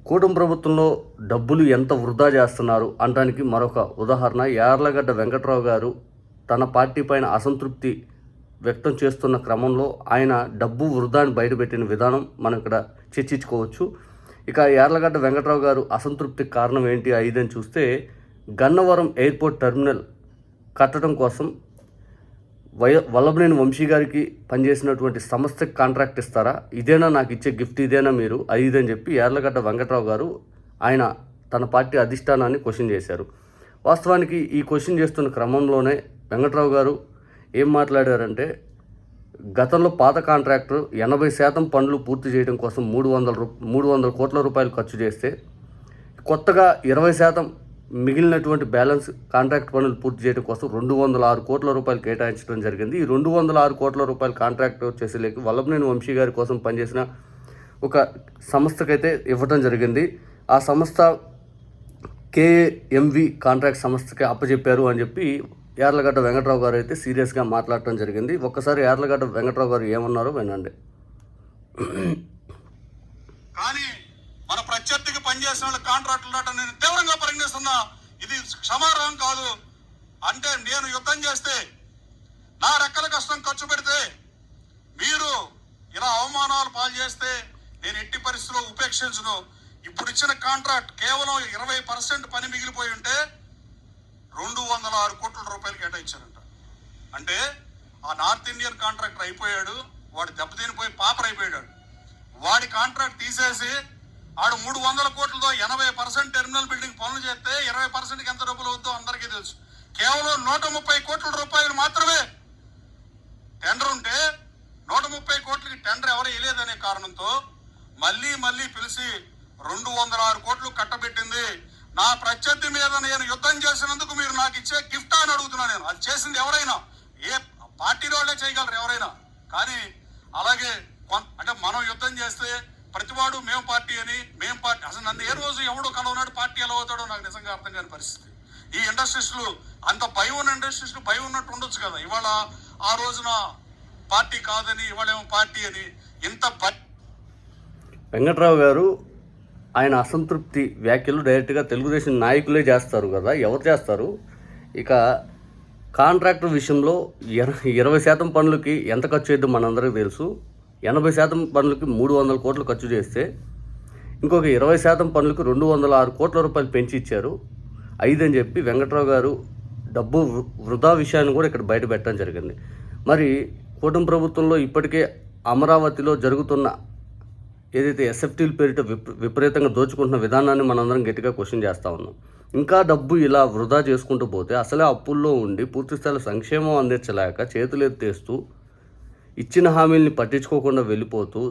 కూటమి ప్రభుత్వంలో డబ్బులు ఎంత వృధా చేస్తున్నారు అనడానికి మరొక ఉదాహరణ యార్లగడ్డ వెంకట్రావు గారు తన పార్టీ పైన అసంతృప్తి వ్యక్తం చేస్తున్న క్రమంలో ఆయన డబ్బు వృధాని బయటపెట్టిన విధానం మనం ఇక్కడ చర్చించుకోవచ్చు. ఇక యార్లగడ్డ వెంకట్రావు గారు అసంతృప్తికి కారణం ఏంటి అని చూస్తే, గన్నవరం ఎయిర్పోర్ట్ టెర్మినల్ కట్టడం కోసం వల్లభనేని వంశీ గారికి పనిచేసినటువంటి సంస్థకి కాంట్రాక్ట్ ఇస్తారా, ఇదేనా నాకు ఇచ్చే గిఫ్ట్, ఇదేనా మీరు అని చెప్పి యార్లగడ్డ వెంకట్రావు గారు ఆయన తన పార్టీ అధిష్టానాన్ని క్వశ్చన్ చేశారు. వాస్తవానికి ఈ క్వశ్చన్ చేస్తున్న క్రమంలోనే వెంకట్రావు గారు ఏం మాట్లాడారంటే, గతంలో పాత కాంట్రాక్టర్ 80% పనులు పూర్తి చేయడం కోసం 300 కోట్ల రూపాయలు ఖర్చు చేస్తే, కొత్తగా 20% మిగిలినటువంటి బ్యాలెన్స్ కాంట్రాక్ట్ పనులు పూర్తి చేయడం కోసం 206 కోట్ల రూపాయలు కేటాయించడం జరిగింది. ఈ 206 కోట్ల రూపాయలు కాంట్రాక్ట్ వచ్చేసి వల్లభనేని వంశీ గారి కోసం పనిచేసిన ఒక సంస్థకైతే ఇవ్వడం జరిగింది. ఆ సంస్థ కేఎంవి కాంట్రాక్ట్ సంస్థకి అప్పచెప్పారు అని చెప్పి యార్లగడ్డ వెంకట్రావు గారు అయితే సీరియస్గా మాట్లాడటం జరిగింది. ఒక్కసారి యార్లగడ్డ వెంకట్రావు గారు ఏమన్నారో వినండి. కానీ మన ప్రత్యర్థికి పనిచేసిన వాళ్ళ కాంట్రాక్టులు నేను తీవ్రంగా పరిగణిస్తున్నా. ఇది క్షమార్హం కాదు. అంటే నేను యుద్ధం చేస్తే, నా రెక్కల కష్టం ఖర్చు పెడితే, మీరు ఇలా అవమానాలు పాలు చేస్తే నేను ఎట్టి పరిస్థితుల్లో ఉపేక్షించను. ఇప్పుడు ఇచ్చిన కాంట్రాక్ట్ కేవలం 20% పని మిగిలిపోయి ఉంటే 206 కోట్ల రూపాయలు కేటాయించారంట. అంటే ఆ నార్త్ ఇండియన్ కాంట్రాక్టర్ అయిపోయాడు, వాడు దెబ్బతినిపోయి పాపర్ అయిపోయాడు. వాడి కాంట్రాక్ట్ తీసేసి ఆడు 300 కోట్లతో 80% టెర్మినల్ బిల్డింగ్ పనులు చేస్తే 20%కి ఎంత డబ్బులు అవుతుందో అందరికీ తెలుసు. కేవలం 130 కోట్ల రూపాయలు మాత్రమే టెండర్ ఉంటే 130 కోట్లకి టెండర్ ఎవరు వేయలేదనే కారణంతో మళ్ళీ పిలిచి 206 కోట్లు కట్టబెట్టింది. నా ప్రత్యర్థి మీద నేను యుద్ధం చేసినందుకు మీరు నాకు ఇచ్చే గిఫ్ట్ అని అడుగుతున్నా. నేను అది చేసింది ఎవరైనా, ఏ పార్టీలో వాళ్ళే చేయగలరు ఎవరైనా. కానీ అలాగే అంటే మనం యుద్ధం చేస్తే ప్రతివాడు మేము పార్టీ అసలు నన్ను ఏ రోజు ఎవడో కలవనాడు పార్టీ ఎలా అవుతాడో నాకు నిజంగా అర్థం కాని పరిస్థితి. ఈ ఇండస్ట్రీస్లు అంత భయం ఉన్న ఇండస్ట్రీస్లు భయం ఉన్నట్టు ఉండొచ్చు కదా. ఇవాళ ఆ రోజున పార్టీ కాదని, ఇవాళ ఏమో పార్టీ అని ఇంత వెంకట్రావు గారు ఆయన అసంతృప్తి వ్యాఖ్యలు డైరెక్ట్గా తెలుగుదేశం నాయకులే చేస్తారు కదా, ఎవరు చేస్తారు? ఇక కాంట్రాక్టర్ విషయంలో 20% పనులకి ఎంత ఖర్చు చేద్దాం మనందరికీ తెలుసు. 80% పనులకి 300 కోట్లు ఖర్చు చేస్తే, ఇంకొక 20% పనులకు 206 కోట్ల రూపాయలు పెంచి ఇచ్చారు. అని చెప్పి వెంకట్రావు గారు డబ్బు వృధా విషయాన్ని కూడా ఇక్కడ బయట పెట్టడం జరిగింది. మరి కూటమి ప్రభుత్వంలో ఇప్పటికే అమరావతిలో జరుగుతున్న ఏదైతే ఎస్ఎఫ్టీల పేరిట విపరీతంగా దోచుకుంటున్న విధానాన్ని మనందరం గట్టిగా క్వశ్చన్ చేస్తూ ఉన్నాం. ఇంకా డబ్బు ఇలా వృధా చేసుకుంటూ పోతే అసలే అప్పుల్లో ఉండి పూర్తిస్థాయిలో సంక్షేమం అందించలేక చేతులు ఎత్తేస్తూ ఇచ్చిన హామీల్ని పట్టించుకోకుండా వెళ్ళిపోతూ